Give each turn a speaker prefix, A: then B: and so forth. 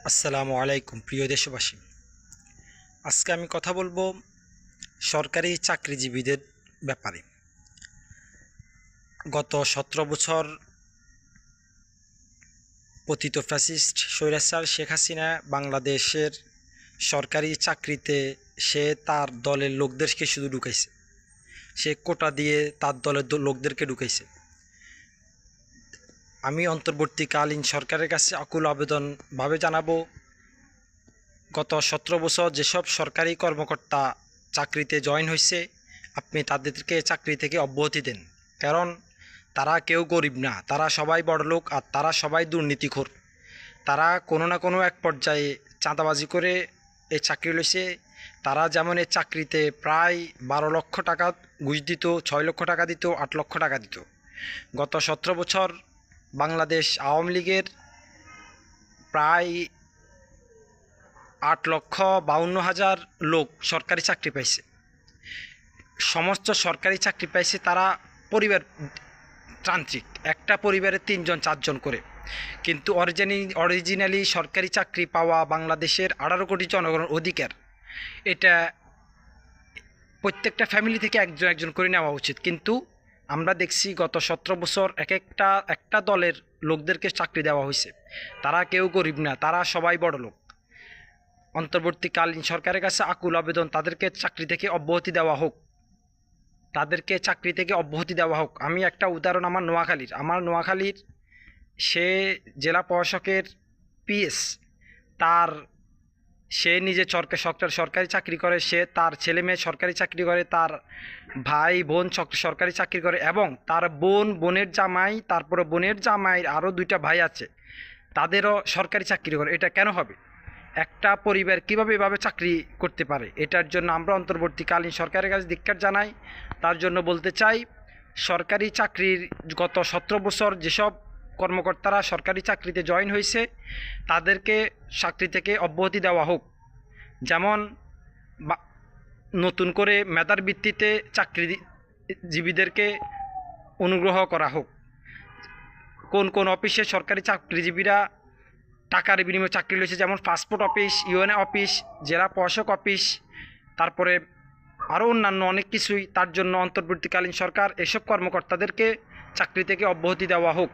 A: আসসালামু আলাইকুম প্রিয় দেশবাসী। আজকে আমি কথা বলবো সরকারি চাকরিজীবীদের ব্যাপারে। গত 17 বছর পতিত ফ্যাসিস্ট স্বৈরাচার শেখ হাসিনা বাংলাদেশের সরকারি চাকরিতে সে তার দলের লোকদেরকে শুধু ঢুকাইছে। সে কোটা দিয়ে তার দলের লোকদেরকে ঢুকাইছে। আমি অন্তর্বর্তীকালীন সরকারের কাছে আকুল আবেদনভাবে জানাবো, গত 17 বছর যেসব সরকারি কর্মকর্তা চাকরিতে জয়েন হয়েছে, আপনি তাদেরকে চাকরি থেকে অব্যাহতি দেন। কারণ তারা কেউ গরিব না, তারা সবাই বড়লোক, আর তারা সবাই দুর্নীতিখোর। তারা কোনো না কোনো এক পর্যায়ে চাঁদাবাজি করে এই চাকরি লইছে। তারা যেমন এই চাকরিতে প্রায় 12 লক্ষ টাকা ঘুষ দিত, 6 লক্ষ টাকা দিত, 8 লক্ষ টাকা দিত। গত 17 বছর বাংলাদেশ আওয়ামী লীগের প্রায় 8,52,000 লোক সরকারি চাকরি পাইছে। সমস্ত সরকারি চাকরি পাইছে তারা পরিবারতান্ত্রিক, একটা পরিবারে 3জন 4জন করে। কিন্তু অরিজিনালি সরকারি চাকরি পাওয়া বাংলাদেশের 18 কোটি জনগণের অধিকার। এটা প্রত্যেকটা ফ্যামিলি থেকে একজন একজন করে নেওয়া উচিত। কিন্তু আমরা দেখছি গত 17 বছর একটা দলের লোকদেরকে চাকরি দেওয়া হয়েছে। তারা কেউ গরিব না, তারা সবাই বড়লোক। অন্তর্বর্তীকালীন সরকারের কাছে আকুল আবেদন, তাদেরকে চাকরি থেকে অব্যাহতি দেওয়া হোক। আমি একটা উদাহরণ আমার নোয়াখালীর সে জেলা প্রশাসকের পিএস, সে নিজে সরকারি চাকরি করে, সে তার ছেলে মেয়ে সরকারি চাকরি করে, তার ভাই বোন সরকারি চাকরি করে, এবং তার বোনের জামাই, তারপরে বোনের জামাইয়ের আরও 2টা ভাই আছে, তাদেরও সরকারি চাকরি করে। এটা কেন হবে? একটা পরিবার কীভাবে এভাবে চাকরি করতে পারে? এটার জন্য আমরা অন্তর্বর্তীকালীন সরকারের কাছে ধিক্কার জানাই। তার জন্য বলতে চাই, সরকারি চাকরির গত 17 বছর যেসব কর্মকর্তারা সরকারি চাকরিতে জয়েন হয়েছে, তাদেরকে চাকরি থেকে অব্যাহতি দেওয়া হোক। যেমন নতুন করে মেধার ভিত্তিতে চাকরিজীবীদেরকে অনুগ্রহ করা হোক। কোন কোন অফিসে সরকারি চাকরিজীবীরা টাকার বিনিময়ে চাকরি লইছে, যেমন পাসপোর্ট অফিস, ইউএনএ অফিস, জেলা প্রশাসক অফিস, তারপরে আরও অন্যান্য অনেক কিছুই। তার জন্য অন্তর্বর্তীকালীন সরকার এসব কর্মকর্তাদেরকে চাকরি থেকে অব্যাহতি দেওয়া হোক।